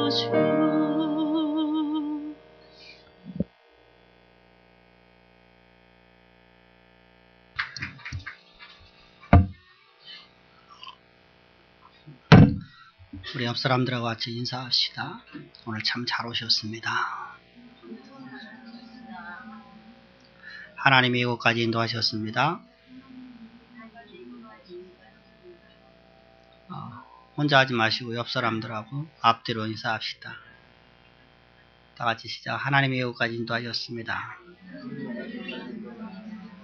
주 우리 옆 사람들하고 같이 인사합시다. 오늘 참 잘 오셨습니다. 하나님이 이곳까지 인도하셨습니다. 혼자 하지 마시고 옆 사람들하고 앞뒤로 인사합시다. 다 같이 시작. 하나님이 이곳까지 인도하셨습니다.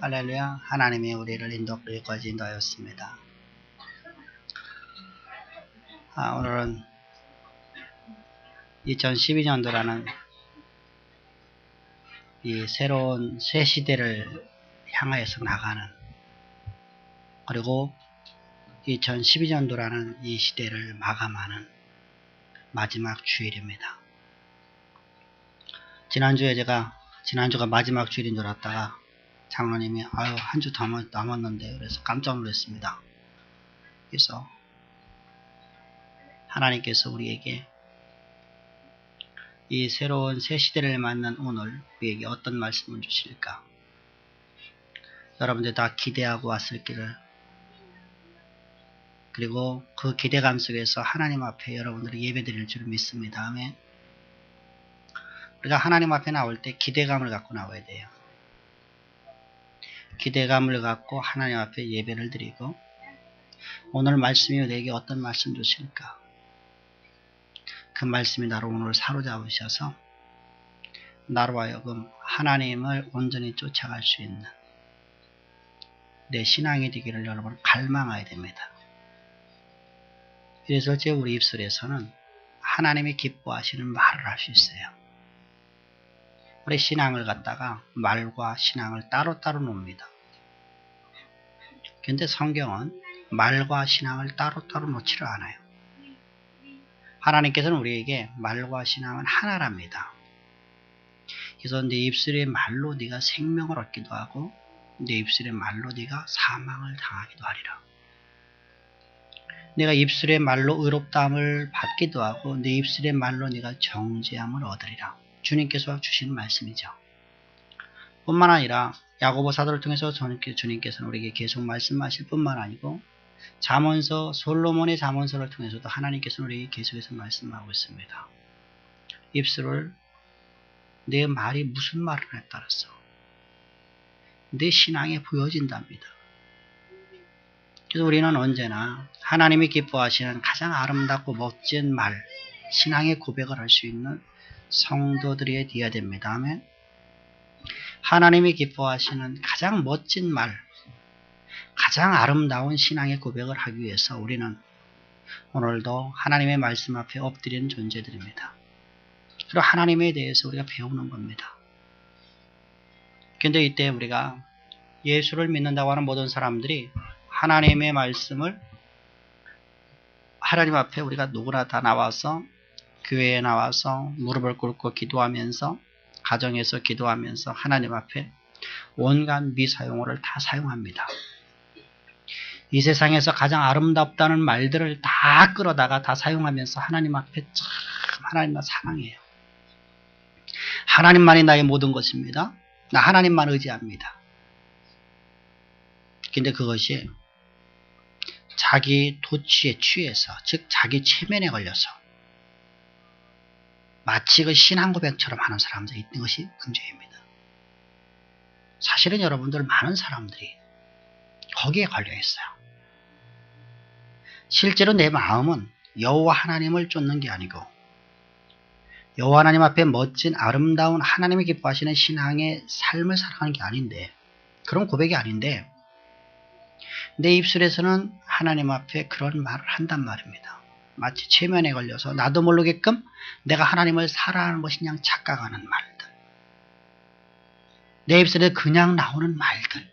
할렐루야. 하나님이 우리를 여기까지 인도하였습니다. 오늘은 2012년도라는 이 새로운 새 시대를 향하여서 나가는, 그리고 2012년도라는 이 시대를 마감하는 마지막 주일입니다. 지난주가 마지막 주일인 줄 알았다가 장로님이 한 주 더 남았는데 그래서 깜짝 놀랐습니다. 그래서 하나님께서 우리에게 이 새로운 새 시대를 맞는 오늘 우리에게 어떤 말씀을 주실까? 여러분들 다 기대하고 왔을 길을, 그리고 그 기대감 속에서 하나님 앞에 여러분들이 예배드릴 줄 믿습니다. 아멘. 우리가 하나님 앞에 나올 때 기대감을 갖고 나와야 돼요. 기대감을 갖고 하나님 앞에 예배를 드리고, 오늘 말씀이 내게 어떤 말씀 주실까? 그 말씀이 나를 오늘 사로잡으셔서 나로 하여금 하나님을 온전히 쫓아갈 수 있는 내 신앙이 되기를 여러분 갈망해야 됩니다. 그래서 우리 입술에서는 하나님이 기뻐하시는 말을 할 수 있어요. 우리 신앙을 갖다가 말과 신앙을 따로따로 놉니다. 그런데 성경은 말과 신앙을 따로따로 놓지를 않아요. 하나님께서는 우리에게 말과 신앙은 하나랍니다. 그래서 네 입술의 말로 네가 생명을 얻기도 하고 네 입술의 말로 네가 사망을 당하기도 하리라. 내가 입술의 말로 의롭다함을 받기도 하고 네 입술의 말로 네가 정죄함을 얻으리라. 주님께서 주신 말씀이죠. 뿐만 아니라 야고보 사도를 통해서 주님께서는 우리에게 계속 말씀하실 뿐만 아니고 잠언서, 솔로몬의 잠언서를 통해서도 하나님께서는 우리에게 계속해서 말씀하고 있습니다. 입술을 내 말이 무슨 말을 하냐에 따라서 내 신앙에 보여진답니다. 그래서 우리는 언제나 하나님이 기뻐하시는 가장 아름답고 멋진 말, 신앙의 고백을 할 수 있는 성도들이 되어야 됩니다. 아멘. 하나님이 기뻐하시는 가장 멋진 말, 가장 아름다운 신앙의 고백을 하기 위해서 우리는 오늘도 하나님의 말씀 앞에 엎드리는 존재들입니다. 그리고 하나님에 대해서 우리가 배우는 겁니다. 그런데 이때 우리가 예수를 믿는다고 하는 모든 사람들이 하나님의 말씀을 하나님 앞에 우리가 누구나 다 나와서 교회에 나와서 무릎을 꿇고 기도하면서 가정에서 기도하면서 하나님 앞에 온갖 미사용어를 다 사용합니다. 이 세상에서 가장 아름답다는 말들을 다 끌어다가 다 사용하면서 하나님 앞에 참 하나님만 사랑해요. 하나님만이 나의 모든 것입니다. 나 하나님만 의지합니다. 근데 그것이 자기 도취에 취해서, 즉 자기 체면에 걸려서 마치 그 신앙 고백처럼 하는 사람들이 있는 것이 문제입니다. 사실은 여러분들 많은 사람들이 거기에 걸려 있어요. 실제로 내 마음은 여호와 하나님을 쫓는 게 아니고 여호와 하나님 앞에 멋진 아름다운 하나님이 기뻐하시는 신앙의 삶을 살아가는 게 아닌데, 그런 고백이 아닌데 내 입술에서는 하나님 앞에 그런 말을 한단 말입니다. 마치 체면에 걸려서 나도 모르게끔 내가 하나님을 사랑하는 것이 그냥 착각하는 말들, 내 입술에 그냥 나오는 말들,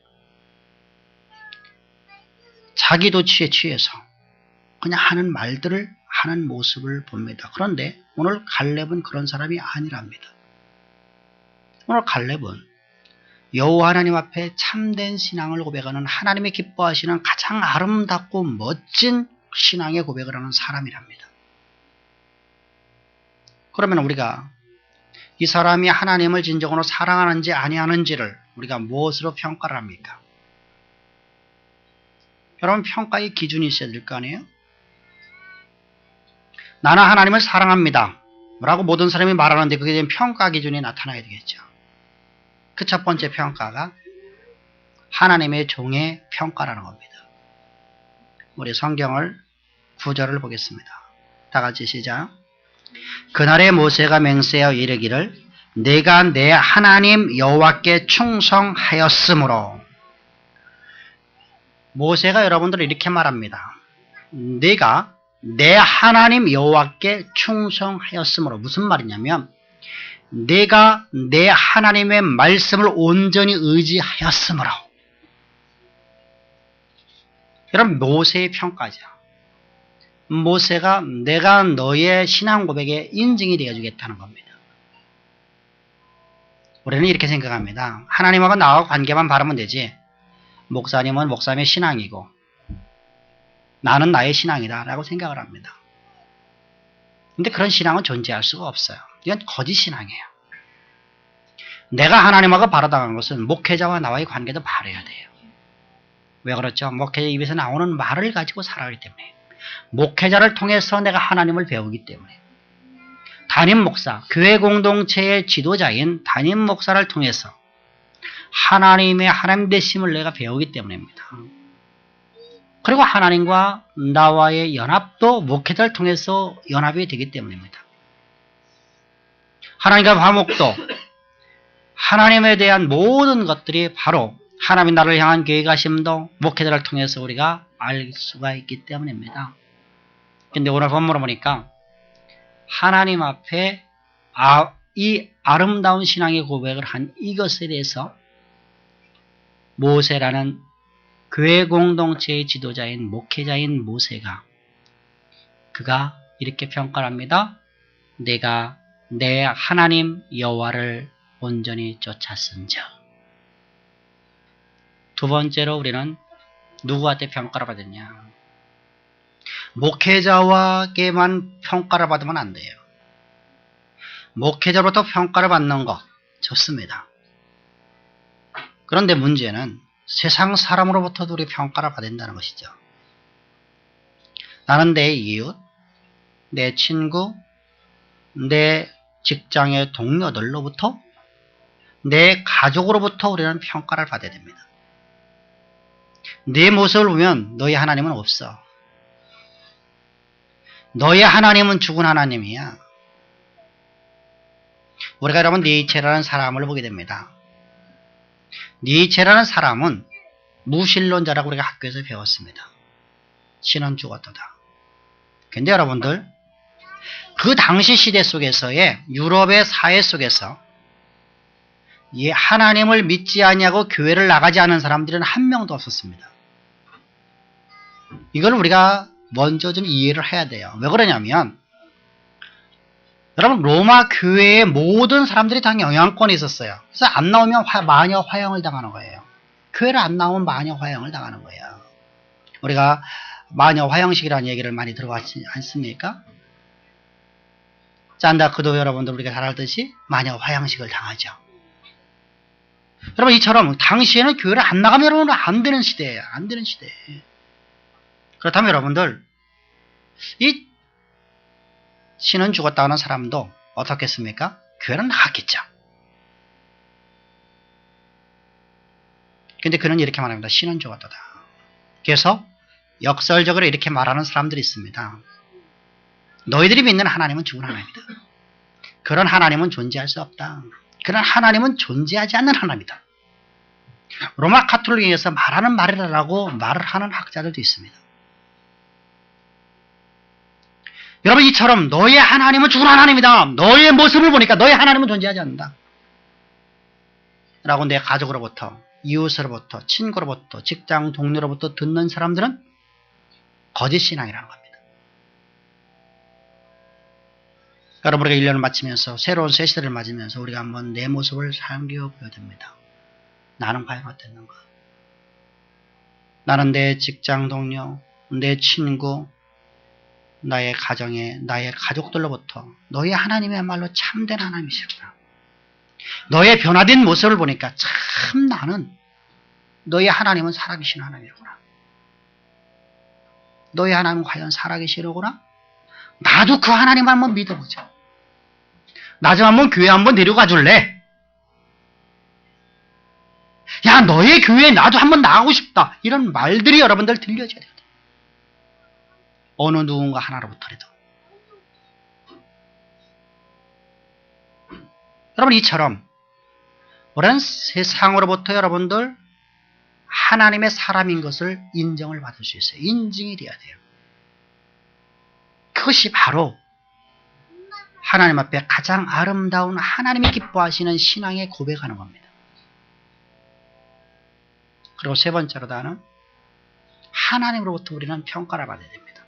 자기 도취에 취해서 그냥 하는 말들을 하는 모습을 봅니다. 그런데 오늘 갈렙은 그런 사람이 아니랍니다. 오늘 갈렙은 여호와 하나님 앞에 참된 신앙을 고백하는, 하나님이 기뻐하시는 가장 아름답고 멋진 신앙의 고백을 하는 사람이랍니다. 그러면 우리가 이 사람이 하나님을 진정으로 사랑하는지 아니하는지를 우리가 무엇으로 평가를 합니까? 여러분, 평가의 기준이 있어야 될 거 아니에요? 나는 하나님을 사랑합니다 라고 모든 사람이 말하는데 그게 되면 평가 기준이 나타나야 되겠죠. 그 첫 번째 평가가 하나님의 종의 평가라는 겁니다. 우리 성경을 구절을 보겠습니다. 다 같이 시작. 그날에 모세가 맹세하여 이르기를 내가 내 하나님 여호와께 충성하였으므로. 모세가 여러분들 이렇게 말합니다. 내가 내 하나님 여호와께 충성하였으므로. 무슨 말이냐면 내가 내 하나님의 말씀을 온전히 의지하였으므로. 여러분, 모세의 평가죠. 모세가 내가 너의 신앙 고백에 인증이 되어주겠다는 겁니다. 우리는 이렇게 생각합니다. 하나님하고 나하고 관계만 바르면 되지. 목사님은 목사님의 신앙이고 나는 나의 신앙이다 라고 생각을 합니다. 근데 그런 신앙은 존재할 수가 없어요. 이건 거짓 신앙이에요. 내가 하나님하고 바르다는 것은 목회자와 나와의 관계도 바르야 돼요. 왜 그렇죠? 목회자 입에서 나오는 말을 가지고 살아가기 때문에. 목회자를 통해서 내가 하나님을 배우기 때문에. 담임 목사, 교회 공동체의 지도자인 담임 목사를 통해서 하나님의 하나님 되심을 내가 배우기 때문입니다. 그리고 하나님과 나와의 연합도 목회자를 통해서 연합이 되기 때문입니다. 하나님과 화목도, 하나님에 대한 모든 것들이 바로 하나님이 나를 향한 계획하심도 목회자를 통해서 우리가 알 수가 있기 때문입니다. 근데 오늘 본문을 보니까 하나님 앞에 이 아름다운 신앙의 고백을 한 이것에 대해서 모세라는 교회 공동체의 지도자인 목회자인 모세가 그가 이렇게 평가를 합니다. 내가 내 하나님 여호와를 온전히 쫓았은즉. 두 번째로 우리는 누구한테 평가를 받았냐? 목회자에게만 평가를 받으면 안 돼요. 목회자로부터 평가를 받는 것 좋습니다. 그런데 문제는 세상 사람으로부터도 우리 평가를 받는다는 것이죠. 나는 내 이웃, 내 친구, 내 직장의 동료들로부터, 내 가족으로부터 우리는 평가를 받아야 됩니다. 네 모습을 보면 너희 하나님은 없어. 너희 하나님은 죽은 하나님이야. 우리가 여러분 니체라는 사람을 보게 됩니다. 니체라는 사람은 무신론자라고 우리가 학교에서 배웠습니다. 신은 죽었다다. 근데 여러분들 그 당시 시대 속에서의 유럽의 사회 속에서 이 하나님을 믿지 아니하고 교회를 나가지 않은 사람들은 한 명도 없었습니다. 이걸 우리가 먼저 좀 이해를 해야 돼요. 왜 그러냐면 여러분 로마 교회의 모든 사람들이 다 영향권이 있었어요. 그래서 안 나오면 마녀 화형을 당하는 거예요. 교회를 안 나오면 마녀 화형을 당하는 거예요. 우리가 마녀 화형식이라는 얘기를 많이 들어봤지 않습니까? 짠다크도 여러분들 우리가 잘 알듯이 마녀 화형식을 당하죠. 여러분 이처럼 당시에는 교회를 안 나가면 여러분 안 되는 시대예요. 안 되는 시대. 그렇다면 여러분들 이 신은 죽었다 하는 사람도 어떻겠습니까? 교회는 나갔겠죠. 근데 그는 이렇게 말합니다. 신은 죽었다다. 그래서 역설적으로 이렇게 말하는 사람들이 있습니다. 너희들이 믿는 하나님은 죽은 하나님이다. 그런 하나님은 존재할 수 없다. 그런 하나님은 존재하지 않는 하나님이다. 로마 카톨릭에서 말하는 말이라고 말을 하는 학자들도 있습니다. 여러분 이처럼 너의 하나님은 죽은 하나님이다. 너의 모습을 보니까 너의 하나님은 존재하지 않는다. 라고 내 가족으로부터 이웃으로부터 친구로부터 직장 동료로부터 듣는 사람들은 거짓 신앙이라는 겁니다. 여러분 우리가 1년을 마치면서 새로운 새 시대를 맞으면서 우리가 한번 내 모습을 살펴보여야 됩니다. 나는 과연 어땠는가? 나는 내 직장 동료, 내 친구, 나의 가정에, 나의 가족들로부터 너희 하나님이야말로 참된 하나님이시구나. 너의 변화된 모습을 보니까 참 나는 너희 하나님은 살아계신 하나님이구나. 너희 하나님은 과연 살아계시려구나? 나도 그 하나님 한번 믿어보자. 나 좀 한번 교회 한번 데려가 줄래? 야, 너의 교회에 나도 한번 나가고 싶다. 이런 말들이 여러분들 들려줘야 돼요. 어느 누군가 하나로부터라도. 여러분, 이처럼 우리는 세상으로부터 여러분들 하나님의 사람인 것을 인정을 받을 수 있어요. 인증이 돼야 돼요. 그것이 바로 하나님 앞에 가장 아름다운 하나님이 기뻐하시는 신앙의 고백하는 겁니다. 그리고 세 번째로다는 하나님으로부터 우리는 평가를 받아야 됩니다.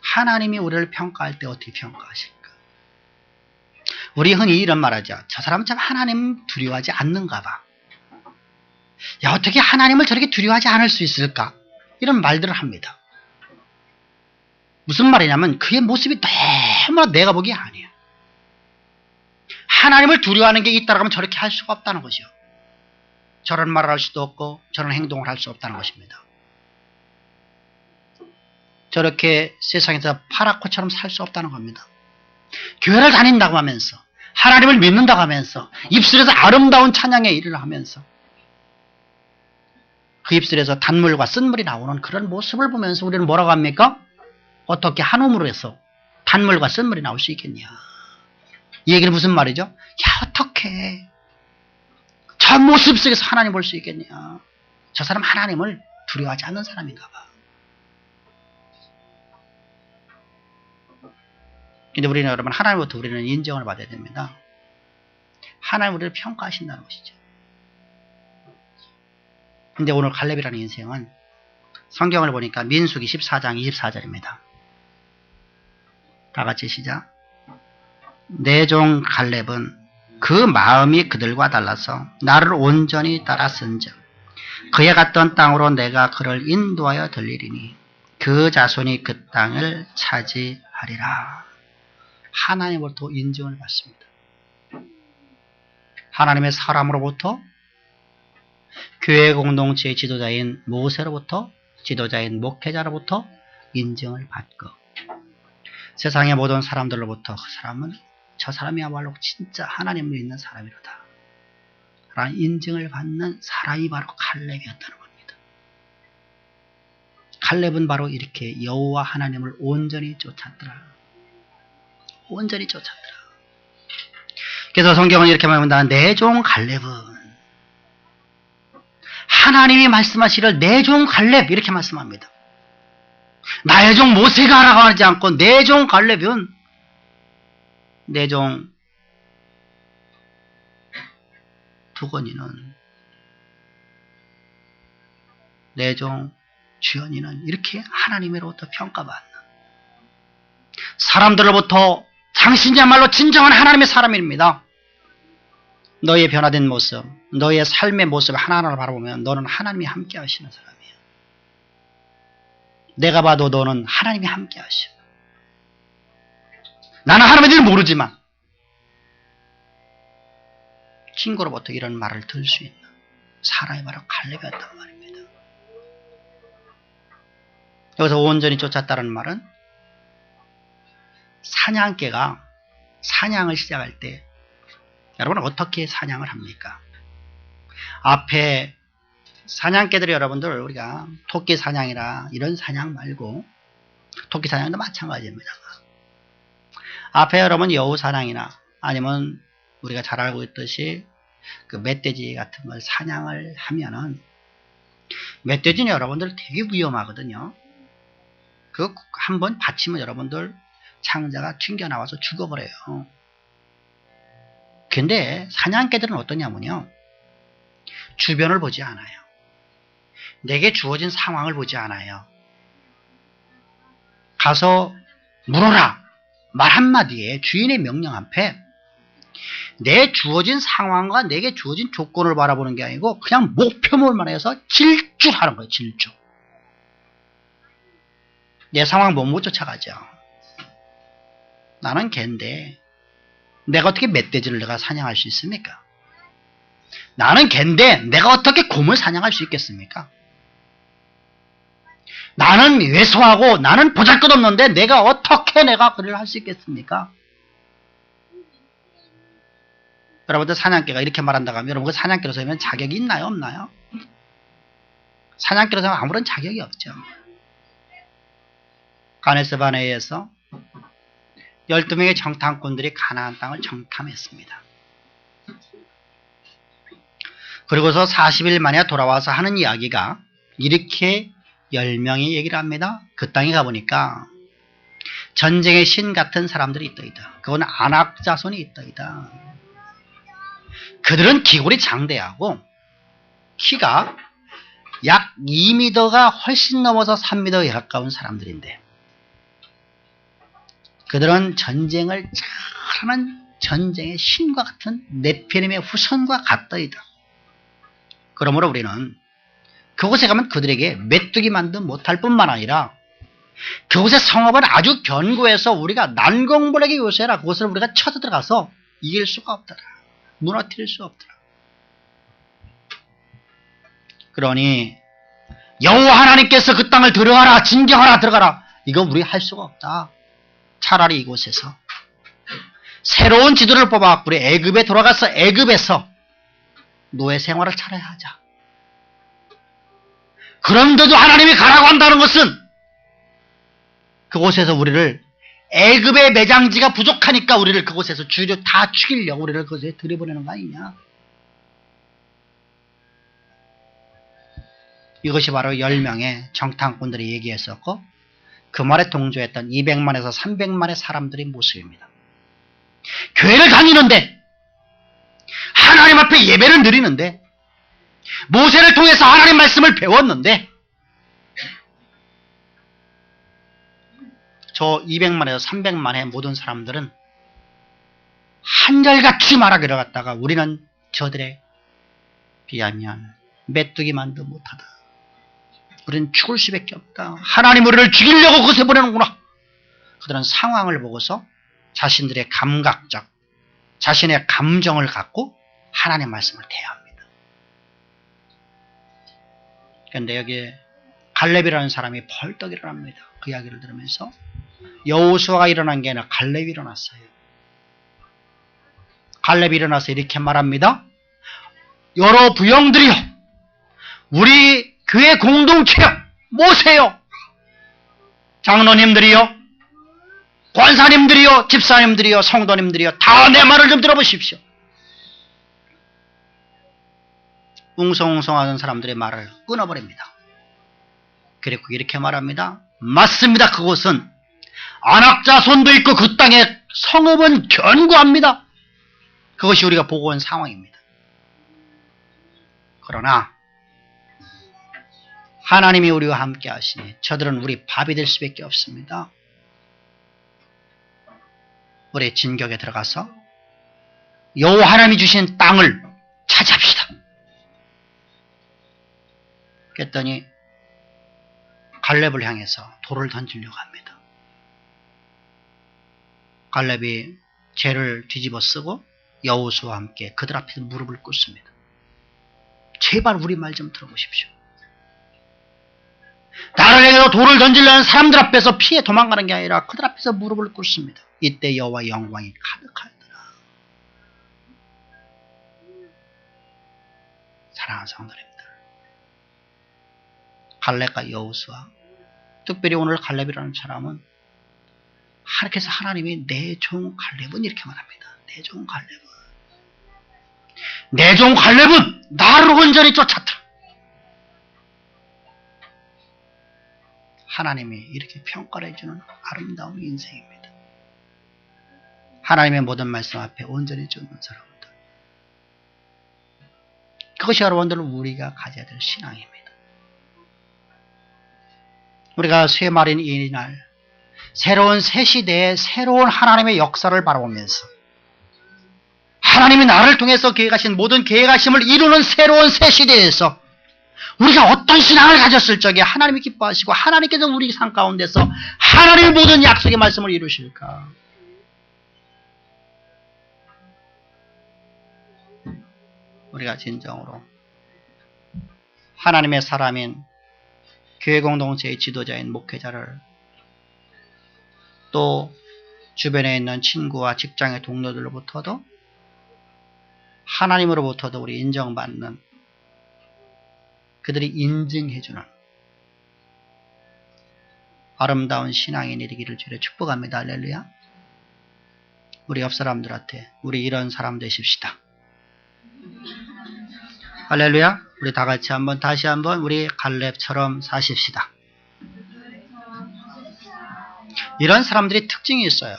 하나님이 우리를 평가할 때 어떻게 평가하실까? 우리 흔히 이런 말 하죠. 저 사람은 참 하나님 두려워하지 않는가 봐. 야, 어떻게 하나님을 저렇게 두려워하지 않을 수 있을까? 이런 말들을 합니다. 무슨 말이냐면 그의 모습이 너무나 내가 보기에 아니에요. 하나님을 두려워하는 게 있다고 하면 저렇게 할 수가 없다는 것이요. 저런 말을 할 수도 없고 저런 행동을 할 수 없다는 것입니다. 저렇게 세상에서 파랗고처럼 살 수 없다는 겁니다. 교회를 다닌다고 하면서 하나님을 믿는다고 하면서 입술에서 아름다운 찬양의 일을 하면서 그 입술에서 단물과 쓴물이 나오는 그런 모습을 보면서 우리는 뭐라고 합니까? 어떻게 한 몸으로 해서 단물과 쓴물이 나올 수 있겠냐. 이 얘기는 무슨 말이죠? 야, 어떻게 저 모습 속에서 하나님 볼 수 있겠냐. 저 사람 하나님을 두려워하지 않는 사람인가 봐. 근데 우리는 여러분 하나님부터 우리는 인정을 받아야 됩니다. 하나님 우리를 평가하신다는 것이죠. 근데 오늘 갈렙이라는 인생은 성경을 보니까 민수기 14장 24절입니다. 다 같이 시작. 내 종 갈렙은 그 마음이 그들과 달라서 나를 온전히 따랐은즉 그에 갔던 땅으로 내가 그를 인도하여 들리리니 그 자손이 그 땅을 차지하리라. 하나님으로부터 인정을 받습니다. 하나님의 사람으로부터 교회 공동체의 지도자인 모세로부터 지도자인 목회자로부터 인정을 받고 세상의 모든 사람들로부터 그 사람은 저 사람이야말로 진짜 하나님을 믿는 사람이로다 라는 인증을 받는 사람이 바로 갈렙이었다는 겁니다. 갈렙은 바로 이렇게 여호와 하나님을 온전히 쫓았더라. 온전히 쫓았더라. 그래서 성경은 이렇게 말합니다. 내 종 갈렙은 하나님이 말씀하시기를 내 종 갈렙 이렇게 말씀합니다. 나의 종 모세가 하라고 하지 않고 내 종 갈렙은 내 종 두건이는 내 종 주연이는 이렇게 하나님으로부터 평가받는 사람들로부터 당신이야말로 진정한 하나님의 사람입니다. 너의 변화된 모습, 너의 삶의 모습 하나하나를 바라보면 너는 하나님이 함께 하시는 사람이야. 내가 봐도 너는 하나님이 함께 하셔. 나는 하나님을 모르지만 친구로부터 이런 말을 들을 수 있는 사람이 바로 갈렙이었단 말입니다. 여기서 온전히 쫓았다는 말은 사냥개가 사냥을 시작할 때 여러분 어떻게 사냥을 합니까? 앞에 사냥개들이 여러분들 우리가 토끼 사냥이라 이런 사냥 말고 토끼 사냥도 마찬가지입니다. 앞에 여러분 여우 사냥이나 아니면 우리가 잘 알고 있듯이 그 멧돼지 같은 걸 사냥을 하면은 멧돼지는 여러분들 되게 위험하거든요. 그 한번 받치면 여러분들 창자가 튕겨나와서 죽어버려요. 근데 사냥개들은 어떠냐면요. 주변을 보지 않아요. 내게 주어진 상황을 보지 않아요. 가서 물어라 말 한마디에 주인의 명령 앞에 내 주어진 상황과 내게 주어진 조건을 바라보는 게 아니고 그냥 목표물만 해서 질주하는 거예요. 질주. 내 상황 못 쫓아가죠. 나는 개인데 내가 어떻게 멧돼지를 내가 사냥할 수 있습니까? 나는 개인데 내가 어떻게 곰을 사냥할 수 있겠습니까? 나는 왜소하고 나는 보잘것없는데 내가 어떻게 내가 그를 할 수 있겠습니까? 여러분들 사냥개가 이렇게 말한다고 하면 여러분 그 사냥개로서 하면 자격이 있나요? 없나요? 사냥개로서 하면 아무런 자격이 없죠. 가네스 바네에서 12명의 정탐꾼들이 가나안 땅을 정탐했습니다. 그리고서 40일 만에 돌아와서 하는 이야기가 이렇게 10명이 얘기를 합니다. 그 땅에 가보니까 전쟁의 신 같은 사람들이 있더이다. 그건 아낙 자손이 있더이다. 그들은 기골이 장대하고 키가 약 2m가 훨씬 넘어서 3m에 가까운 사람들인데 그들은 전쟁을 잘하는 전쟁의 신과 같은 네피림의 후손과 같더이다. 그러므로 우리는 그곳에 가면 그들에게 메뚜기만도 못할 뿐만 아니라 그곳의 성읍은 아주 견고해서 우리가 난공불락의 요새라 그곳을 우리가 쳐들어가서 이길 수가 없더라. 무너뜨릴 수 없더라. 그러니 여호와 하나님께서 그 땅을 들어가라, 진경하라, 들어가라. 이거 우리 할 수가 없다. 차라리 이곳에서 새로운 지도를 뽑아 우리 애굽에 돌아가서 애굽에서 노예 생활을 차라리 하자. 그런데도 하나님이 가라고 한다는 것은 그곳에서 우리를 애굽의 매장지가 부족하니까 우리를 그곳에서 다 죽이려고 우리를 그곳에 들여보내는 거 아니냐. 이것이 바로 10명의 정탐꾼들이 얘기했었고 그 말에 동조했던 200만에서 300만의 사람들의 모습입니다. 교회를 다니는데 하나님 앞에 예배를 드리는데 모세를 통해서 하나님 말씀을 배웠는데 저 200만에서 300만의 모든 사람들은 한결같이 말하기로 갔다가 우리는 저들에 비하면 메뚜기만도 못하다. 우리는 죽을 수밖에 없다. 하나님 우리를 죽이려고 그곳에 보내는구나. 그들은 상황을 보고서 자신들의 감각적, 자신의 감정을 갖고 하나님의 말씀을 대합니다. 그런데 여기에 갈렙이라는 사람이 벌떡 일어납니다. 그 이야기를 들으면서 여호수아가 일어난 게 아니라 갈렙이 일어났어요. 갈렙이 일어나서 이렇게 말합니다. 여러 부영들이여, 우리 교회 공동체여, 모세여, 장로님들이여, 권사님들이여, 집사님들이여, 성도님들이여, 다 내 말을 좀 들어보십시오. 웅성웅성하는 사람들의 말을 끊어버립니다. 그리고 이렇게 말합니다. 맞습니다. 그곳은 안악자손도 있고 그 땅의 성읍은 견고합니다. 그것이 우리가 보고 온 상황입니다. 그러나 하나님이 우리와 함께 하시니 저들은 우리 밥이 될 수밖에 없습니다. 우리 진격에 들어가서 여호와 하나님이 주신 땅을 차지합시다. 그랬더니 갈렙을 향해서 돌을 던지려고 합니다. 갈렙이 죄를 뒤집어 쓰고 여호수아와 함께 그들 앞에서 무릎을 꿇습니다. 제발 우리 말 좀 들어보십시오. 나를 향해서 돌을 던지려는 사람들 앞에서 피해 도망가는 게 아니라 그들 앞에서 무릎을 꿇습니다. 이때 여호와의 영광이 가득하더라. 사랑하는 성도님들, 갈렙과 여호수아, 특별히 오늘 갈렙이라는 사람은 하나님께서 하나님이 내 종 갈렙은 이렇게 말합니다. 내 종 갈렙은 나를 온전히 쫓았다. 하나님이 이렇게 평가를 해주는 아름다운 인생입니다. 하나님의 모든 말씀 앞에 온전히 쫓는 사람들, 그것이 여러분들 우리가 가져야 될 신앙입니다. 우리가 쇠말인 이날 새로운 새 시대의 새로운 하나님의 역사를 바라보면서 하나님이 나를 통해서 계획하신 모든 계획하심을 이루는 새로운 새 시대에서 우리가 어떤 신앙을 가졌을 적에 하나님이 기뻐하시고 하나님께서 우리 삶 가운데서 하나님의 모든 약속의 말씀을 이루실까? 우리가 진정으로 하나님의 사람인 교회 공동체의 지도자인 목회자를 또 주변에 있는 친구와 직장의 동료들로부터도 하나님으로부터도 우리 인정받는 그들이 인증해주는 아름다운 신앙인이 되기를 주로 축복합니다. 할렐루야. 우리 옆 사람들한테 우리 이런 사람 되십시다. 할렐루야. 우리 다 같이 다시 한번 우리 갈렙처럼 사십시다. 이런 사람들이 특징이 있어요.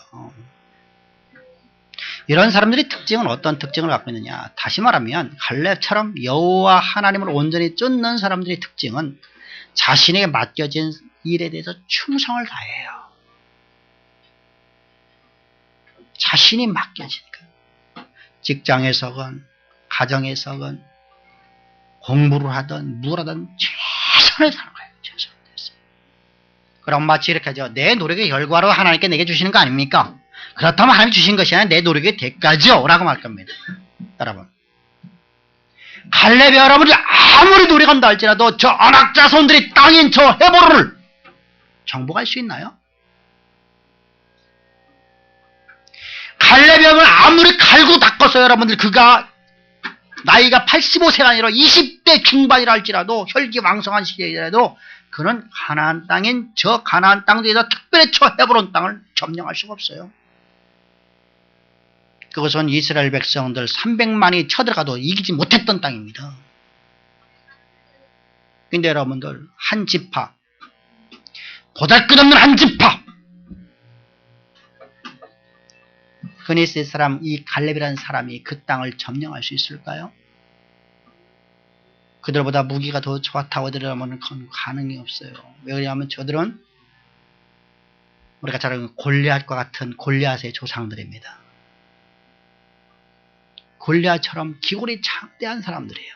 이런 사람들이 특징은 어떤 특징을 갖고 있느냐. 다시 말하면 갈렙처럼 여호와 하나님을 온전히 쫓는 사람들의 특징은 자신에게 맡겨진 일에 대해서 충성을 다해요. 자신이 맡겨지니까. 직장에서건 가정에서건 공부를 하든 뭘 하든 최선을 다하는 거예요. 최선을 다해서. 그럼 마치 이렇게 하죠. 내 노력의 결과로 하나님께 내게 주시는 거 아닙니까? 그렇다면 하나님 주신 것이 아니라 내 노력의 대가죠. 라고 말 겁니다. 여러분. 갈렙의 여러분이 아무리 노력한다 할지라도 저 안악자손들이 땅인 저 헤브론을 정복할 수 있나요? 갈렙의 여러분 아무리 갈고 닦아서 여러분들 그가 나이가 85세가 아니라 20대 중반이라 할지라도 혈기왕성한 시대이라도 그는 가나안 땅인 저 가나안 땅에서 특별히 저 헤브론 땅을 점령할 수가 없어요. 그것은 이스라엘 백성들 300만이 쳐들어가도 이기지 못했던 땅입니다. 근데 여러분들 한 지파 보잘것없는 한 지파 그니스의 사람 이 갈렙이라는 사람이 그 땅을 점령할 수 있을까요? 그들보다 무기가 더 좋다고 들으면 그건 가능이 없어요. 왜 그러냐면 저들은 우리가 잘 아는 골리앗과 같은 골리앗의 조상들입니다. 골리앗처럼 기골이 창대한 사람들이에요.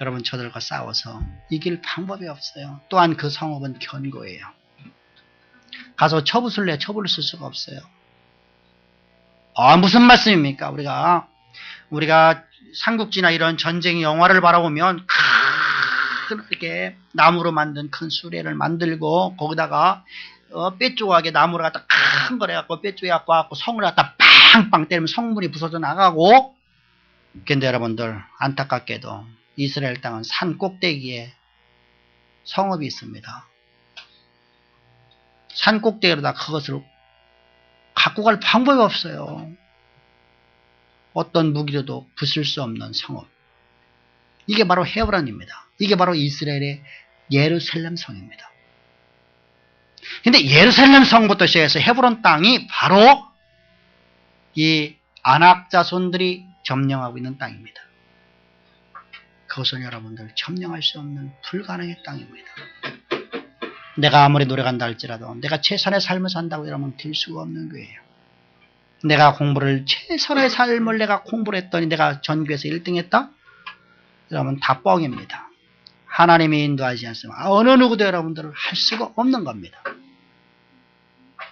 여러분 저들과 싸워서 이길 방법이 없어요. 또한 그 성읍은 견고해요. 가서 처붓을 내 처벌을 쓸 수가 없어요. 무슨 말씀입니까? 우리가 삼국지나 이런 전쟁 영화를 바라보면 이렇게 나무로 만든 큰 수레를 만들고 거기다가 뼈조각에 나무를 갖다 큰 거래 갖고 뼈조각에 갖고 성을 갖다 빵빵 때리면 성문이 부서져 나가고. 근데 여러분들 안타깝게도 이스라엘 땅은 산 꼭대기에 성읍이 있습니다. 산 꼭대기로다 그것을 갖고 갈 방법이 없어요. 어떤 무기로도 부술 수 없는 성읍. 이게 바로 헤브론입니다. 이게 바로 이스라엘의 예루살렘 성입니다. 근데 예루살렘 성부터 시작해서 헤브론 땅이 바로 이 아낙 자손들이 점령하고 있는 땅입니다. 그것은 여러분들 점령할 수 없는 불가능의 땅입니다. 내가 아무리 노력한다 할지라도 내가 최선의 삶을 산다고 이러면 될 수가 없는 거예요. 내가 최선의 삶을 내가 공부를 했더니 내가 전교에서 1등 했다? 이러면 다 뻥입니다. 하나님이 인도하지 않으면 어느 누구도 여러분들을 할 수가 없는 겁니다.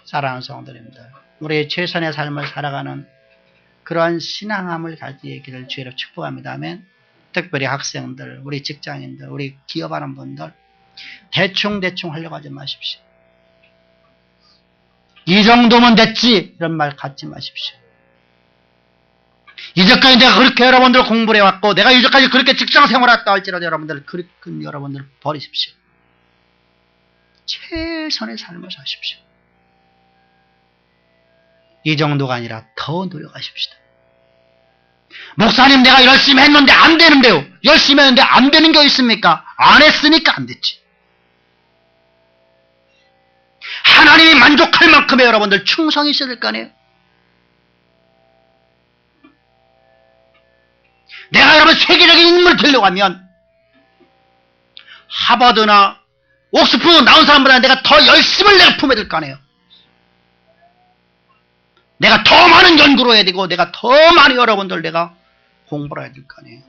사랑하는 성도님들, 우리의 최선의 삶을 살아가는 그러한 신앙함을 가지기를 주의로 축복합니다. 아멘. 특별히 학생들, 우리 직장인들, 우리 기업하는 분들 대충 하려고 하지 마십시오. 이 정도면 됐지 이런 말 갖지 마십시오. 이제까지 내가 그렇게 여러분들 공부를 해왔고 내가 이제까지 그렇게 직장생활을 했다 할지라도 여러분들 버리십시오. 최선의 삶을 사십시오. 이 정도가 아니라 더 노력하십시다. 목사님 내가 열심히 했는데 안 되는데요. 열심히 했는데 안 되는 게 있습니까? 안 했으니까 안 됐지. 하나님이 만족할 만큼의 여러분들 충성이 있어야 될 거 아니에요. 내가 여러분 세계적인 인물을 되려고 하면 하버드나 옥스퍼드 나온 사람보다 내가 더 열심을 내가 품어야 될 거 아니에요. 내가 더 많은 연구를 해야 되고 내가 더 많이 여러분들 내가 공부를 해야 될 거 아니에요.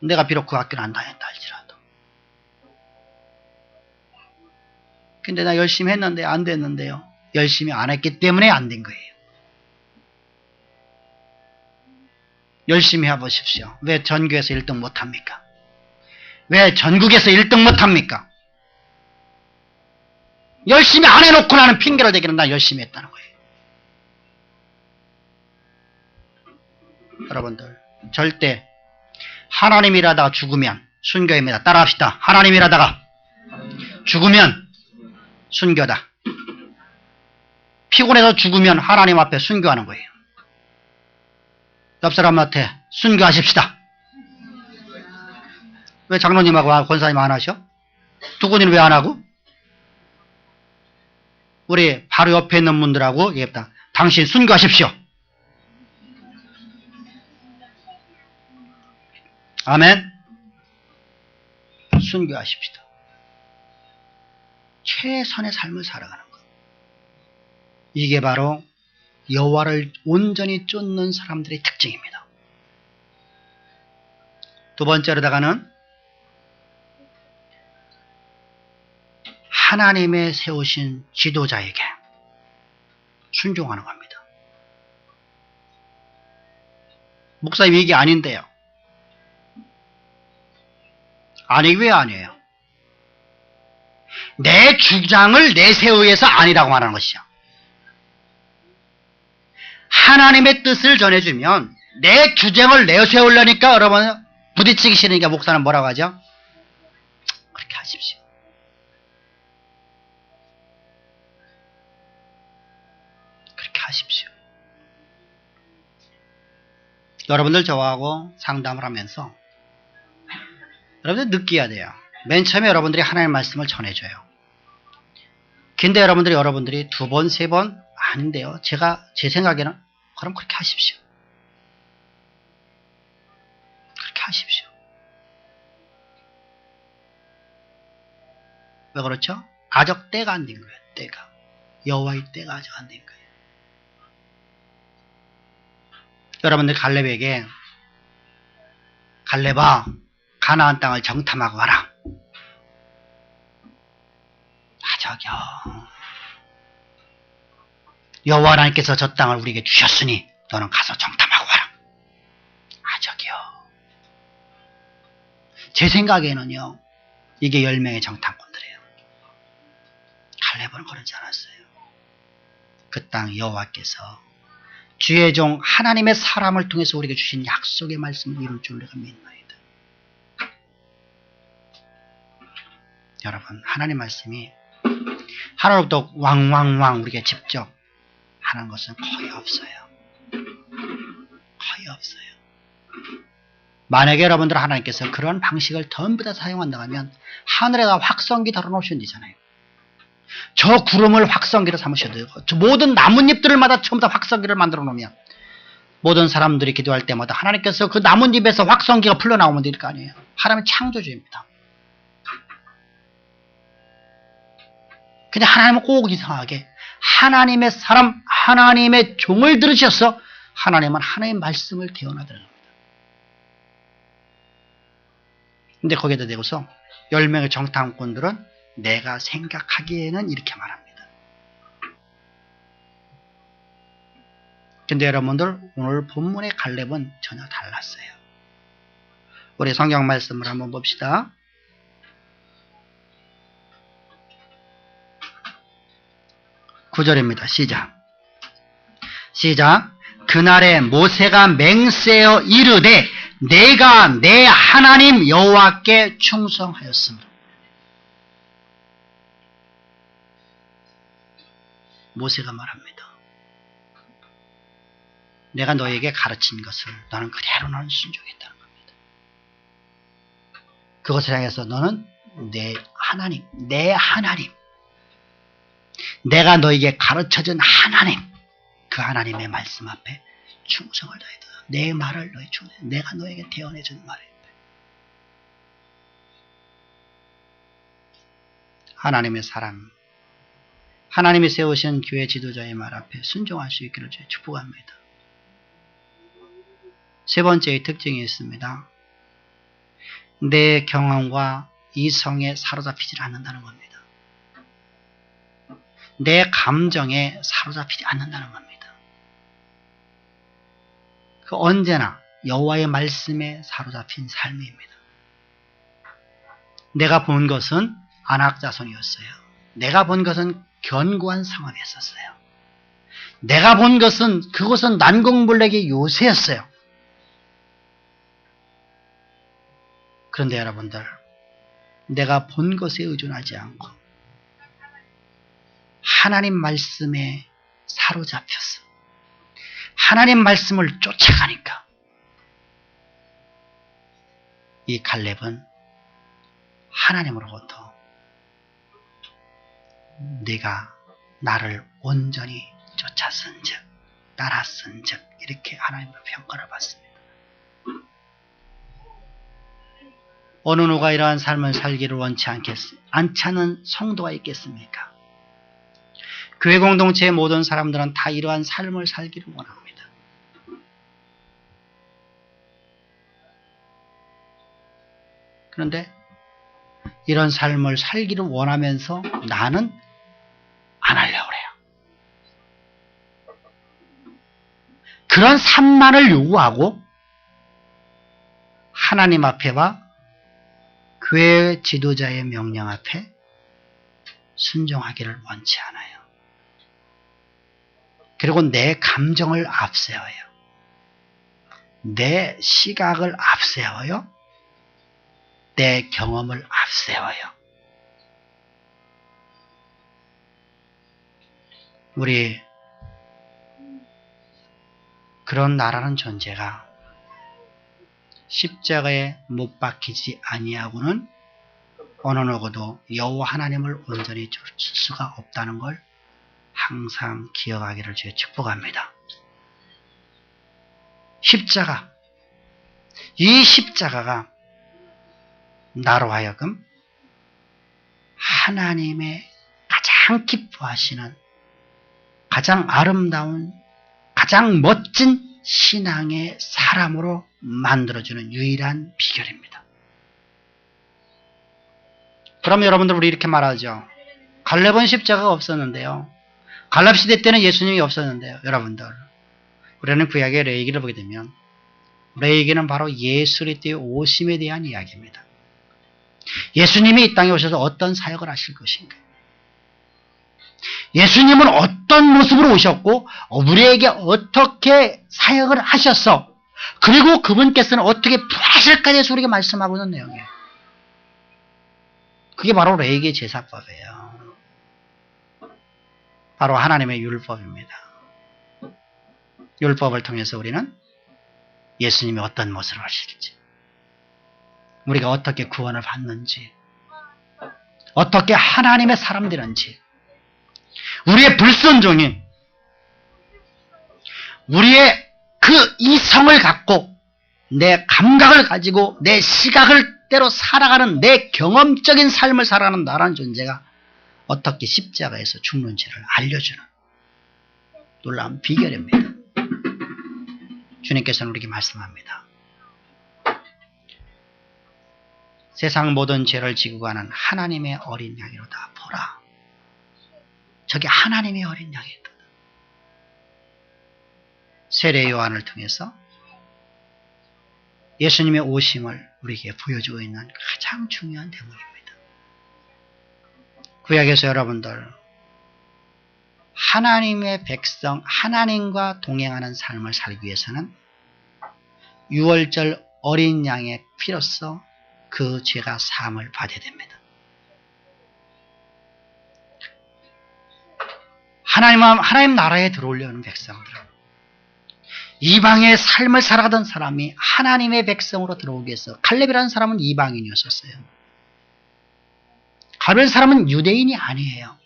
내가 비록 그 학교는 안 다녔다 할지라도. 근데 나 열심히 했는데 안 됐는데요. 열심히 안 했기 때문에 안 된 거예요. 열심히 해보십시오. 왜 전교에서 1등 못합니까? 왜 전국에서 1등 못합니까? 열심히 안 해놓고 나는 핑계를 대기는 나 열심히 했다는 거예요. 여러분들 절대 하나님이라다가 죽으면 순교입니다. 따라합시다. 하나님이라다가 죽으면 순교다. 피곤해서 죽으면 하나님 앞에 순교하는 거예요. 옆 사람한테 순교하십시다. 왜 장로님하고 권사님 안 하셔? 두 분이는 왜 안 하고? 우리 바로 옆에 있는 분들하고 얘기합니다. 당신 순교하십시오. 아멘. 순교하십시다. 최선의 삶을 살아가는 것. 이게 바로 여호와를 온전히 쫓는 사람들의 특징입니다. 두 번째로다가는 하나님의 세우신 지도자에게 순종하는 겁니다. 목사님 얘기 아닌데요. 아니 왜 아니에요? 내 주장을 내세우해서 아니라고 말하는 것이죠. 하나님의 뜻을 전해주면 내 주장을 내세우려니까 여러분 부딪히기 싫으니까 목사는 뭐라고 하죠? 그렇게 하십시오. 그렇게 하십시오. 여러분들 저하고 상담을 하면서 여러분들 느껴야 돼요. 맨 처음에 여러분들이 하나님의 말씀을 전해줘요. 근데 여러분들이 두 번, 세 번 아닌데요. 제 생각에는 그럼 그렇게 하십시오. 그렇게 하십시오. 왜 그렇죠? 아직 때가 안 된 거예요. 때가. 여호와의 때가 아직 안 된 거예요. 여러분들 갈렙에게 갈렙아 가나안 땅을 정탐하고 와라. 저기요. 여호와 하나님께서 저 땅을 우리에게 주셨으니 너는 가서 정탐하고 와라. 저기요. 제 생각에는요. 이게 10명의 정탐꾼들이에요. 갈렙은 그러지 않았어요. 그 땅 여호와께서 주의 종 하나님의 사람을 통해서 우리에게 주신 약속의 말씀을 이룰 줄 우리가 믿나이다. 여러분 하나님 말씀이 하나로부터 왕왕왕 우리에게 직접 하는 것은 거의 없어요. 거의 없어요. 만약에 여러분들 하나님께서 그런 방식을 전부 다 사용한다고 하면 하늘에다 확성기 달아놓으셔야 되잖아요. 저 구름을 확성기로 삼으셔야 되고 저 모든 나뭇잎들마다 전부 다 확성기를 만들어 놓으면 모든 사람들이 기도할 때마다 하나님께서 그 나뭇잎에서 확성기가 풀려나오면 될 거 아니에요. 하나님은 창조주입니다. 근데 하나님은 꼭 이상하게 하나님의 사람, 하나님의 종을 들으셔서 하나님은 하나님의 말씀을 대언하더라는 겁니다. 근데 거기에다 대고서 10명의 정탐꾼들은 내가 생각하기에는 이렇게 말합니다. 근데 여러분들 오늘 본문의 갈렙은 전혀 달랐어요. 우리 성경 말씀을 한번 봅시다. 9절입니다. 시작. 그날에 모세가 맹세하여 이르되 내가 내 하나님 여호와께 충성하였습니다. 모세가 말합니다. 내가 너에게 가르친 것을 너는 그대로 너는 순종했다는 겁니다. 그것을 향해서 너는 내 하나님 내가 너에게 가르쳐준 하나님 그 하나님의 말씀 앞에 충성을 다해야 돼. 내 말을 너희 충성 내가 너에게 대언해준 말을 하나님의 사람 하나님이 세우신 교회 지도자의 말 앞에 순종할 수 있기를 축복합니다. 세 번째의 특징이 있습니다. 내 경험과 이성에 사로잡히지 않는다는 겁니다. 내 감정에 사로잡히지 않는다는 겁니다. 그 언제나 여호와의 말씀에 사로잡힌 삶입니다. 내가 본 것은 안악자손이었어요. 내가 본 것은 견고한 상황이었어요. 내가 본 것은 그것은 난공불락의 요새였어요. 그런데 여러분들, 내가 본 것에 의존하지 않고 하나님 말씀에 사로잡혔어. 하나님 말씀을 쫓아가니까 이 갈렙은 하나님으로부터 네가 나를 온전히 쫓았은즉 따랐은즉 이렇게 하나님의 평가를 받습니다. 어느 누가 이러한 삶을 살기를 원치 않는 성도가 있겠습니까? 교회 공동체의 모든 사람들은 다 이러한 삶을 살기를 원합니다. 그런데 이런 삶을 살기를 원하면서 나는 안 하려고 그래요. 그런 삶만을 요구하고 하나님 앞에와 교회 지도자의 명령 앞에 순종하기를 원치 않아요. 그리고 내 감정을 앞세워요. 내 시각을 앞세워요. 내 경험을 앞세워요. 우리 그런 나라는 존재가 십자가에 못 박히지 아니하고는 어느 누구도 여호와 하나님을 온전히 줄 수가 없다는 걸 항상 기억하기를 주여 축복합니다. 십자가, 이 십자가가 나로 하여금 하나님의 가장 기뻐하시는 가장 아름다운 가장 멋진 신앙의 사람으로 만들어주는 유일한 비결입니다. 그럼 여러분들 우리 이렇게 말하죠. 갈렙은 십자가가 없었는데요. 갈렙 시대 때는 예수님이 없었는데요. 여러분들 우리는 구약의 레위기를 보게 되면 레위기는 바로 예수 그리스도의 오심에 대한 이야기입니다. 예수님이 이 땅에 오셔서 어떤 사역을 하실 것인가? 예수님은 어떤 모습으로 오셨고 우리에게 어떻게 사역을 하셨어? 그리고 그분께서는 어떻게 부활하실까에 대해서 우리에게 말씀하고 있는 내용이에요. 그게 바로 레위기 제사법이에요. 바로 하나님의 율법입니다. 율법을 통해서 우리는 예수님이 어떤 모습을 하실지, 우리가 어떻게 구원을 받는지, 어떻게 하나님의 사람 되는지, 우리의 불순종이 우리의 그 이성을 갖고 내 감각을 가지고 내 시각을 대로 살아가는 내 경험적인 삶을 살아가는 나라는 존재가 어떻게 십자가에서 죽는지를 알려주는 놀라운 비결입니다. 주님께서는 우리에게 말씀합니다. 세상 모든 죄를 지고 가는 하나님의 어린 양이로다 보라. 저게 하나님의 어린 양이다. 세례 요한을 통해서 예수님의 오심을 우리에게 보여주고 있는 가장 중요한 대목입니다. 구약에서 여러분들 하나님의 백성, 하나님과 동행하는 삶을 살기 위해서는 유월절 어린 양의 피로써 그 죄가 사함을 받아야 됩니다. 하나님 나라에 들어오려는 백성들은 이방의 삶을 살아가던 사람이 하나님의 백성으로 들어오기 위해서 갈렙이라는 사람은 이방인이었었어요. 갈렙이라는 사람은 유대인이 아니에요.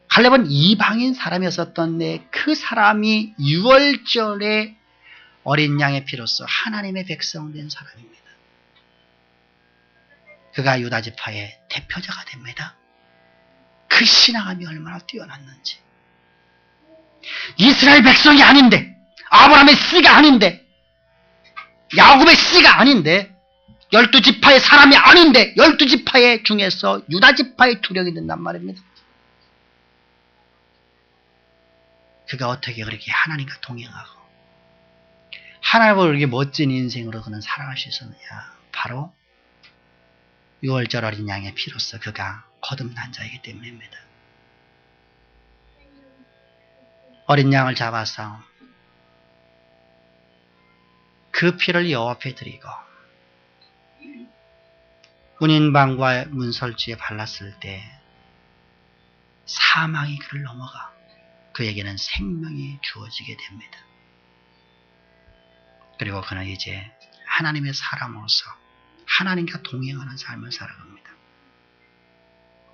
갈렙은 이방인 사람이었었던데 그 사람이 유월절에 어린 양의 피로써 하나님의 백성 된 사람입니다. 그가 유다지파의 대표자가 됩니다. 그 신앙함이 얼마나 뛰어났는지. 이스라엘 백성이 아닌데, 아브라함의 씨가 아닌데 야곱의 씨가 아닌데 12지파의 사람이 아닌데 12지파 중에서 유다지파의 두령이 된단 말입니다. 그가 어떻게 그렇게 하나님과 동행하고 하나님을 그렇게 멋진 인생으로 그는 살아갈 수 있었느냐. 바로 6월절 어린 양의 피로써 그가 거듭난 자이기 때문입니다. 어린 양을 잡아서 그 피를 여호와 앞에 드리고 운인방과 문설주에 발랐을 때 사망이 그를 넘어가 그에게는 생명이 주어지게 됩니다. 그리고 그는 이제 하나님의 사람으로서 하나님과 동행하는 삶을 살아갑니다.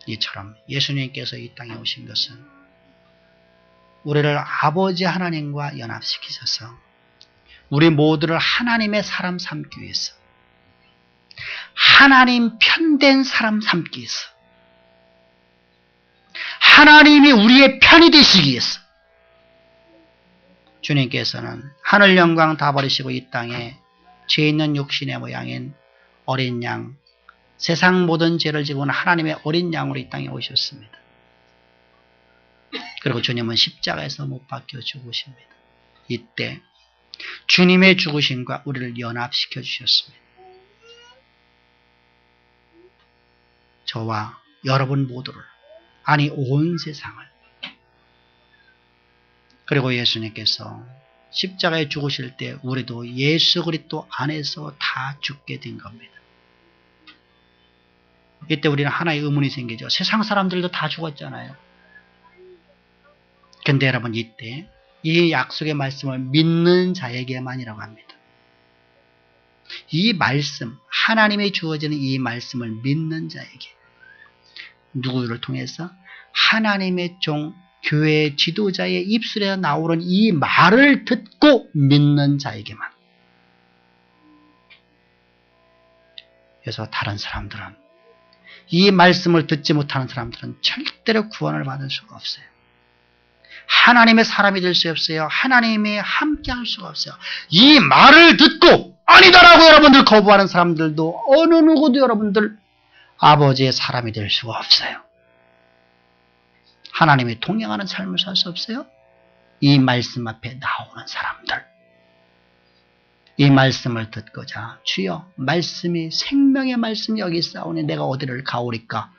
이처럼 예수님께서 이 땅에 오신 것은 우리를 아버지 하나님과 연합시키셔서 우리 모두를 하나님의 사람 삼기 위해서 하나님 편된 사람 삼기 위해서 하나님이 우리의 편이 되시기 위해서 주님께서는 하늘 영광 다 버리시고 이 땅에 죄 있는 육신의 모양인 어린 양, 세상 모든 죄를 지고 온 하나님의 어린 양으로 이 땅에 오셨습니다. 그리고 주님은 십자가에서 못 박혀 죽으십니다. 이때 주님의 죽으심과 우리를 연합시켜 주셨습니다. 저와 여러분 모두를, 아니 온 세상을. 그리고 예수님께서 십자가에 죽으실 때 우리도 예수 그리스도 안에서 다 죽게 된 겁니다. 이때 우리는 하나의 의문이 생기죠. 세상 사람들도 다 죽었잖아요. 근데 여러분 이때 이 약속의 말씀을 믿는 자에게만이라고 합니다. 이 말씀, 하나님의 주어지는 이 말씀을 믿는 자에게, 누구를 통해서? 하나님의 종, 교회의 지도자의 입술에 나오는 이 말을 듣고 믿는 자에게만. 그래서 다른 사람들은, 이 말씀을 듣지 못하는 사람들은 절대로 구원을 받을 수가 없어요. 하나님의 사람이 될 수 없어요. 하나님이 함께 할 수가 없어요. 이 말을 듣고 아니다라고 여러분들 거부하는 사람들도 어느 누구도 여러분들 아버지의 사람이 될 수가 없어요. 하나님이 동행하는 삶을 살 수 없어요. 이 말씀 앞에 나오는 사람들. 이 말씀을 듣고자 주여 말씀이 생명의 말씀이 여기 있사오니 내가 어디를 가오리까?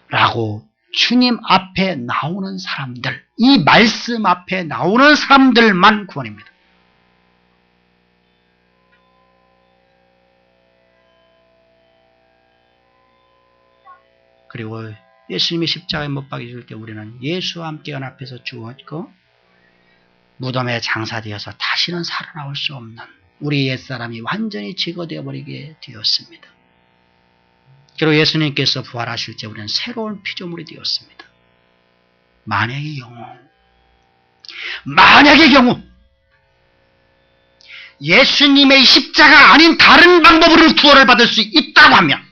라고 주님 앞에 나오는 사람들, 이 말씀 앞에 나오는 사람들만 구원입니다. 그리고 예수님이 십자가에 못 박히실 때 우리는 예수와 함께 연합해서 죽었고 무덤에 장사되어서 다시는 살아나올 수 없는 우리 옛사람이 완전히 제거되어 버리게 되었습니다. 그리고 예수님께서 부활하실 때 우리는 새로운 피조물이 되었습니다. 만약의 경우 예수님의 십자가 아닌 다른 방법으로 구원을 받을 수 있다고 하면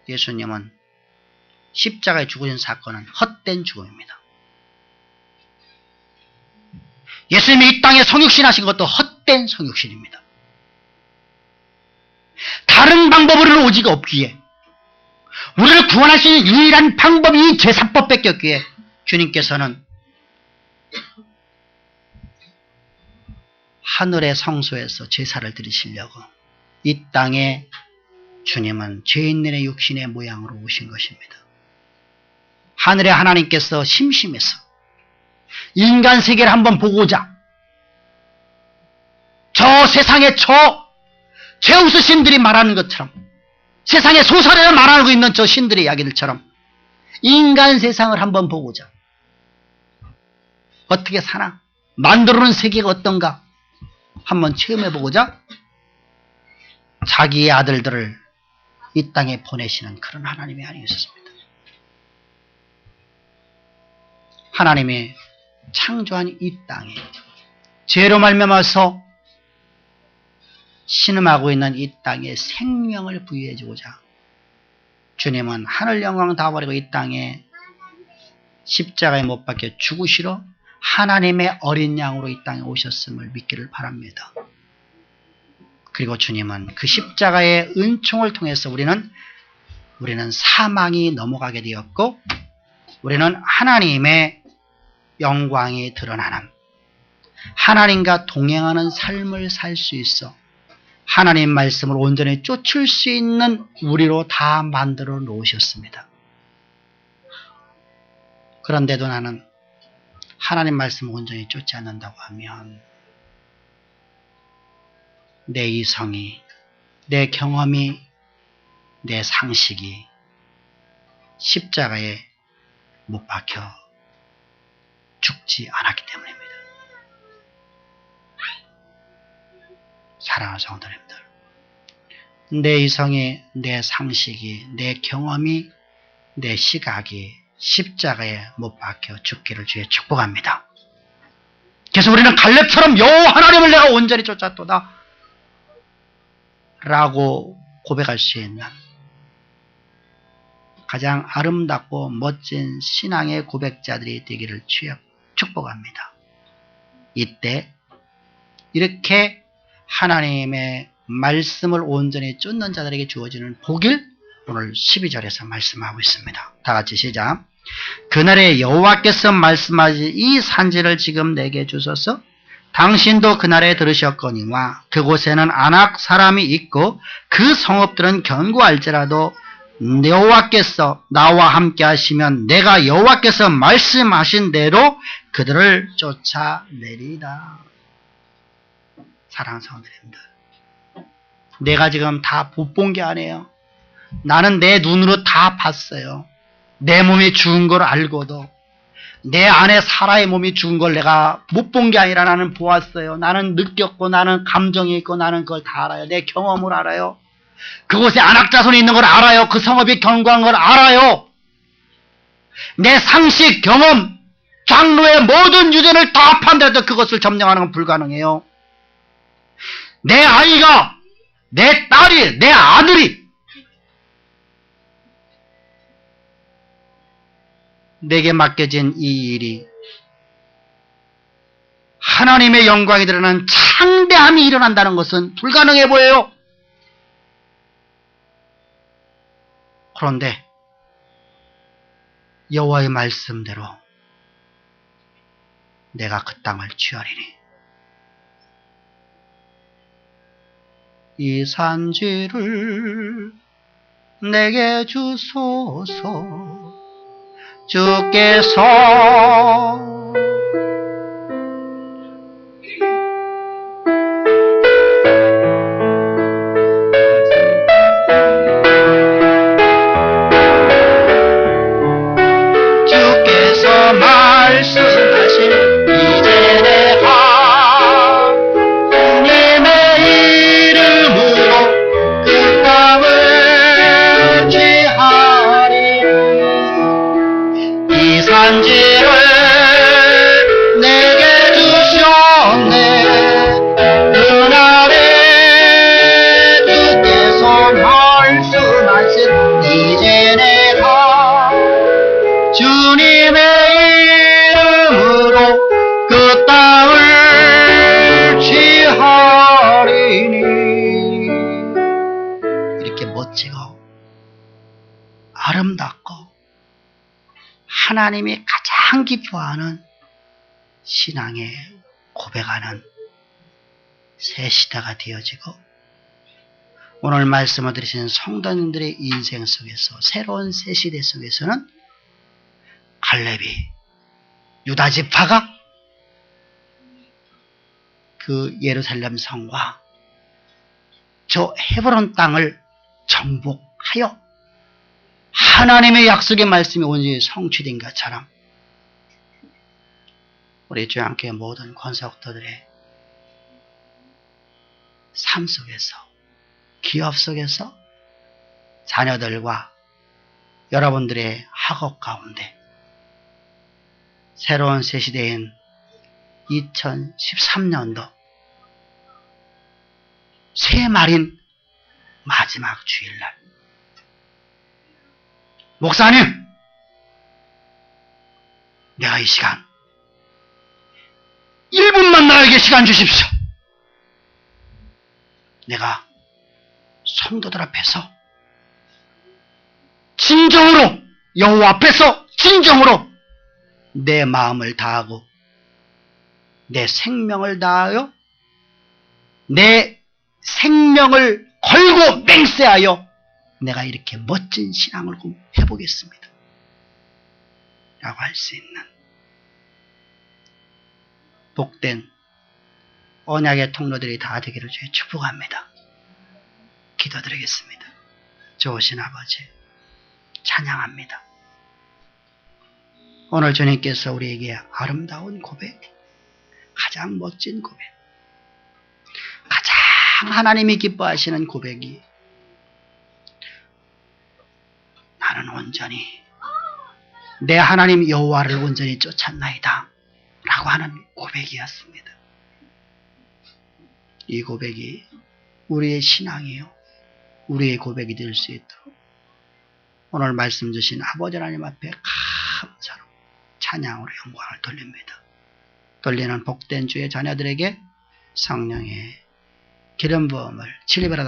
예수님은 십자가에 죽으신 사건은 헛된 죽음입니다. 예수님이 이 땅에 성육신 하신 것도 헛된 성육신입니다. 다른 방법으로는 오지가 없기에 우리를 구원할 수 있는 유일한 방법이 이 제사법밖에 없기에 주님께서는 하늘의 성소에서 제사를 드리시려고 이 땅에 주님은 죄인들의 육신의 모양으로 오신 것입니다. 하늘의 하나님께서 심심해서 인간 세계를 한번 보고자 저 세상의 제우스 신들이 말하는 것처럼 세상의 소설에 말하고 있는 저 신들의 이야기들처럼 인간 세상을 한번 보고자 어떻게 사나? 만들어놓은 세계가 어떤가? 한번 체험해보고자 자기의 아들들을 이 땅에 보내시는 그런 하나님이 아니었습니다. 하나님이 창조한 이 땅에 죄로 말미암아서 신음하고 있는 이 땅에 생명을 부여해주고자 주님은 하늘 영광 다 버리고 이 땅에 십자가에 못 박혀 죽으시러 하나님의 어린 양으로 이 땅에 오셨음을 믿기를 바랍니다. 그리고 주님은 그 십자가의 은총을 통해서 우리는 사망이 넘어가게 되었고 우리는 하나님의 영광이 드러나는 하나님과 동행하는 삶을 살 수 있어 하나님 말씀을 온전히 쫓을 수 있는 우리로 다 만들어 놓으셨습니다. 그런데도 나는 하나님 말씀을 온전히 쫓지 않는다고 하면 내 이성이, 내 경험이, 내 상식이 십자가에 못 박혀 죽지 않았기 때문입니다. 사랑하는 성도님들, 내 이성이, 내 상식이, 내 경험이, 내 시각이 십자가에 못 박혀 죽기를 주의 축복합니다. 그래서 우리는 갈렙처럼 여호와 하나님을 내가 온전히 쫓았도다 라고 고백할 수 있는 가장 아름답고 멋진 신앙의 고백자들이 되기를 주여 축복합니다. 이때 이렇게 하나님의 말씀을 온전히 쫓는 자들에게 주어지는 복일 오늘 12절에서 말씀하고 있습니다. 다 같이 시작. 그날에 여호와께서 말씀하시 이 산지를 지금 내게 주소서. 당신도 그날에 들으셨거니와 그곳에는 아낙 사람이 있고 그 성읍들은 견고할지라도 여호와께서 나와 함께 하시면 내가 여호와께서 말씀하신 대로 그들을 쫓아내리다. 사랑하는 성도님들, 내가 지금 다 못 본 게 아니에요. 나는 내 눈으로 다 봤어요. 내 몸이 죽은 걸 알고도 내 안에 사라의 몸이 죽은 걸 내가 못 본 게 아니라 나는 보았어요. 나는 느꼈고 나는 감정이 있고 나는 그걸 다 알아요. 내 경험을 알아요. 그곳에 안악자손이 있는 걸 알아요. 그 성읍이 견고한 걸 알아요. 내 상식, 경험, 장로의 모든 유전을 다 합한데도 그것을 점령하는 건 불가능해요. 내 아이가, 내 딸이, 내 아들이 내게 맡겨진 이 일이 하나님의 영광이 드러나는 창대함이 일어난다는 것은 불가능해 보여요. 그런데 여호와의 말씀대로 내가 그 땅을 취하리니 이 산지를 내게 주소서. 주께서 말씀하신 이제 내가 주님의 이름으로 그 땅을 취하리. 이 산지를 내게 주셨네. 그날에 주께서 말씀하신 이제 내가 주님의 이름으로 그 땅을 취하리니. 이렇게 멋지고 아름답고 하나님이 가장 기뻐하는 신앙에 고백하는 새 시대가 되어지고 오늘 말씀을 들으신 성도님들의 인생 속에서 새로운 새 시대 속에서는 갈렙이 유다 지파가 그 예루살렘 성과 저 헤브론 땅을 정복하여 하나님의 약속의 말씀이 온전히 성취된 것처럼 우리 주양교회 모든 권사국들의 삶 속에서 기업 속에서 자녀들과 여러분들의 학업 가운데 새로운 새 시대인 2013년도 새말인 마지막 주일날 목사님, 내가 이 시간 1분만 나에게 시간 주십시오. 내가 성도들 앞에서 진정으로, 여호와 앞에서 진정으로 내 마음을 다하고 내 생명을 다하여 내 생명을 걸고 맹세하여 내가 이렇게 멋진 신앙을 해보겠습니다. 라고 할 수 있는 복된 언약의 통로들이 다 되기를 주의 축복합니다. 기도드리겠습니다. 좋으신 아버지, 찬양합니다. 오늘 주님께서 우리에게 아름다운 고백, 가장 멋진 고백, 가장 하나님이 기뻐하시는 고백이 나는 온전히 내 하나님 여호와를 온전히 쫓았나이다 라고 하는 고백이었습니다. 이 고백이 우리의 신앙이요, 우리의 고백이 될 수 있도록 오늘 말씀 주신 아버지 하나님 앞에 감사로 찬양으로 영광을 돌립니다. 돌리는 복된 주의 자녀들에게 성령의 기름 부음을 진리보다